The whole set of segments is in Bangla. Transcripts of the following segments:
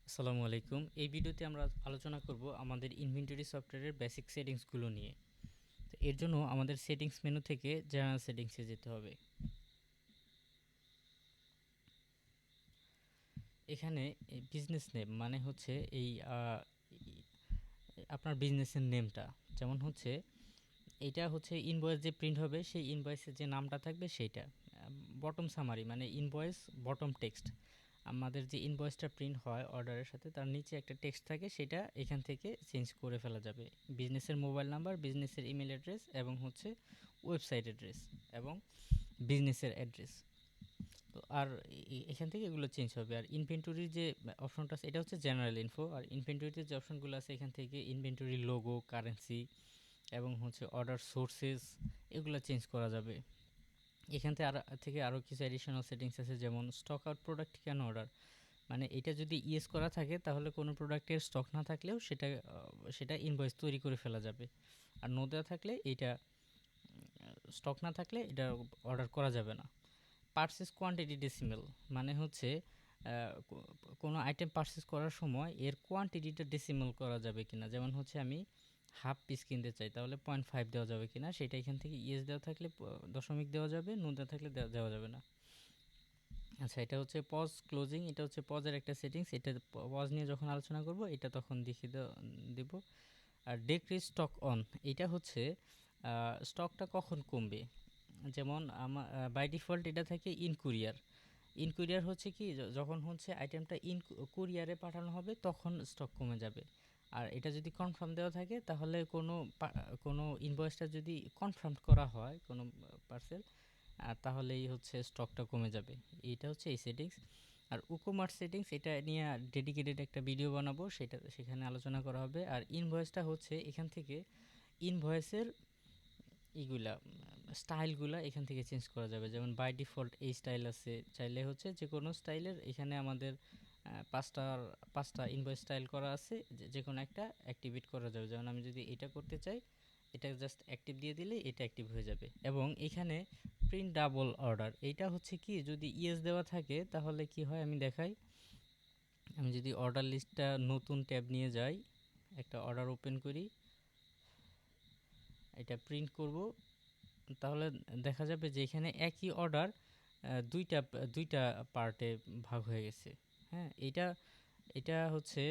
আসসালামু আলাইকুম। এই ভিডিওতে আমরা আলোচনা করব আমাদের ইনভেন্টরি সফটওয়্যারের বেসিক সেটিংসগুলো নিয়ে। তো এর জন্য আমাদের সেটিংস মেনু থেকে জেনারেল সেটিংসে যেতে হবে। এখানে বিজনেস নেম মানে হচ্ছে এই আপনার বিজনেসের নেমটা, যেমন হচ্ছে এইটা হচ্ছে ইনভয়েস যে প্রিন্ট হবে সেই ইনভয়েসের যে নামটা থাকবে সেইটা। বটম সামারি মানে ইনভয়েস বটম টেক্সট, আমাদের যে ইনভয়েসটা প্রিন্ট হয় অর্ডারের সাথে তার নিচে একটা টেক্সট থাকে, সেটা এখান থেকে চেঞ্জ করে ফেলা যাবে। বিজনেসের মোবাইল নাম্বার, বিজনেসের ইমেল অ্যাড্রেস এবং হচ্ছে ওয়েবসাইট অ্যাড্রেস এবং বিজনেসের অ্যাড্রেস। তো আর এখান থেকে এগুলো চেঞ্জ হবে। আর ইনভেন্টরির যে অপশনটা আছে এটা হচ্ছে জেনারেল ইনফো। আর ইনভেন্টরিতে যে অপশনগুলো আছে এখান থেকে ইনভেন্টরি লোগো, কারেন্সি এবং হচ্ছে অর্ডার সোর্সেস এগুলো চেঞ্জ করা যাবে। এখান থেকে আরও কিছু অ্যাডিশনাল সেটিংস আছে, যেমন stock out product can order, মানে এটা যদি ইয়েস করা থাকে তাহলে কোনো প্রোডাক্টের স্টক না থাকলেও সেটা ইনভয়েস তৈরি করে ফেলা যাবে। আর নো দেওয়া থাকলে এইটা স্টক না থাকলে এটা অর্ডার করা যাবে না। পারচেস কোয়ান্টিটি ডেসিমেল মানে হচ্ছে কোনো আইটেম পারচেস করার সময় এর কোয়ান্টিটিটা ডেসিমেল করা যাবে কিনা, যেমন হচ্ছে আমি হাফ পিস কিনতে চাই তাহলে 0.5 দেওয়া যাবে কিনা, সেটা এখান থেকে ইয়েস দেওয়া থাকলে দশমিক দেওয়া যাবে, নো দেওয়া থাকলে দেওয়া যাবে না। আচ্ছা, এটা হচ্ছে পজ ক্লোজিং, এটা হচ্ছে পজের একটা সেটিংস। এটা পজ নিয়ে যখন আলোচনা করব এটা তখন দেখিয়ে দেব। আর ডিক্রিজ স্টক অন, এটা হচ্ছে স্টকটা কখন কমবে। যেমন আমার বাই ডিফল্ট এটা থাকে ইন কুরিয়ার। ইন কুরিয়ার হচ্ছে কি যখন হচ্ছে আইটেমটা কুরিয়ারে পাঠানো হবে তখন স্টক কমে যাবে। আর এটা যদি কনফার্ম দেওয়া থাকে তাহলে কোনো ইনভয়েসটা যদি কনফার্ম করা হয় কোনো পার্সেল, তাহলেই হচ্ছে স্টকটা কমে যাবে। এইটা হচ্ছে এই সেটিংস। আর উকোমার্স সেটিংস এটা নিয়ে ডেডিকেটেড একটা ভিডিও বানাবো, সেখানে আলোচনা করা হবে। আর ইনভয়েসটা হচ্ছে এখান থেকে ইনভয়েসের ইগুলা স্টাইলগুলা এখান থেকে চেঞ্জ করা যাবে। যেমন বাই ডিফল্ট এই স্টাইল আছে, চাইলে হচ্ছে যে কোনো স্টাইলের এখানে আমাদের পাঁচটা ইনভয়েস স্টাইল করা আছে, যে কোনো একটা অ্যাক্টিভেট করা যাবে। যেমন আমি যদি এটা করতে চাই, এটা জাস্ট অ্যাক্টিভ দিয়ে দিলে এটা অ্যাক্টিভ হয়ে যাবে। এবং এখানে প্রিন্ট ডাবল অর্ডার, এইটা হচ্ছে কি যদি ইয়েস দেওয়া থাকে তাহলে কি হয় আমি দেখাই। আমি যদি অর্ডার লিস্টটা নতুন ট্যাব নিয়ে যাই, একটা অর্ডার ওপেন করি, এটা প্রিন্ট করব, তাহলে দেখা যাবে যে এখানে একই অর্ডার দুইটা দুইটা পার্টে ভাগ হয়ে গেছে। হ্যাঁ, এটা এটা হচ্ছে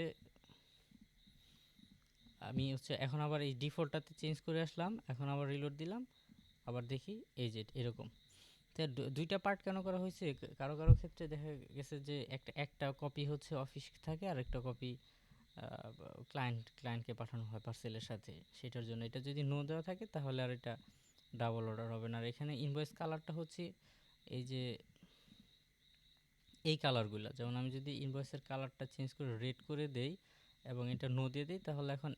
আমি হচ্ছে এখন আবার এই ডিফল্টটাতে চেঞ্জ করে আসলাম, এখন আবার রিলোড দিলাম, আবার দেখি এই যে এরকম। তো দুইটা পার্ট কেন করা হয়েছে, কারো কারো ক্ষেত্রে দেখা গেছে যে একটা কপি হচ্ছে অফিস থাকে আর একটা কপি ক্লায়েন্টকে পাঠানো হয় পার্সেলের সাথে, সেটার জন্য। এটা যদি নো দেওয়া থাকে তাহলে আর এটা ডাবল অর্ডার হবে না। আর এখানে ইনভয়েস কালারটা হচ্ছে এই যে এই কালারগুলো, যেমন আমি যদি ইনভয়েসের কালারটা চেঞ্জ করে রেড করে দেই এবং এটা নো দিয়ে দিই, তাহলে এখন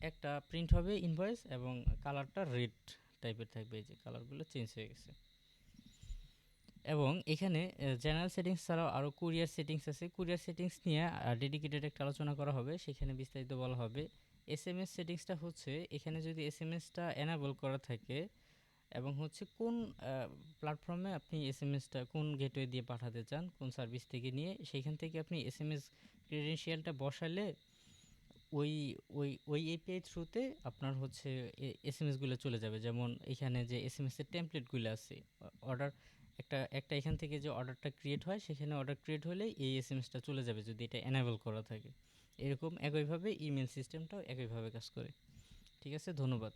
একটা প্রিন্ট হবে ইনভয়েস এবং কালারটা রেড টাইপের থাকবে। এই যে কালারগুলো চেঞ্জ হয়ে গেছে। এবং এখানে জেনারেল সেটিংস ছাড়াও আরও কুরিয়ার সেটিংস আছে। কুরিয়ার সেটিংস নিয়ে ডেডিকেটেড একটা আলোচনা করা হবে, সেখানে বিস্তারিত বলা হবে। এসএমএস সেটিংসটা হচ্ছে এখানে যদি এসএমএসটা এনাবল করা থাকে এবং হচ্ছে কোন প্ল্যাটফর্মে আপনি এসএমএসটা কোন গেটওয়ে দিয়ে পাঠাতে চান, কোন সার্ভিস থেকে নিয়ে, সেইখান থেকে আপনি এসএমএস ক্রেডেনশিয়ালটা বসালে ওই ওই এপিআই থ্রুতে আপনার হচ্ছে এসএমএসগুলো চলে যাবে। যেমন এখানে যে এসএমএসের টেমপ্লেটগুলো আছে, অর্ডার একটা এখান থেকে যে অর্ডারটা ক্রিয়েট হয় সেখানে অর্ডার ক্রিয়েট হলেই এই এসএমএসটা চলে যাবে যদি এটা এনেবল করা থাকে। এরকম একইভাবে ইমেল সিস্টেমটাও একইভাবে কাজ করে। ঠিক আছে, ধন্যবাদ।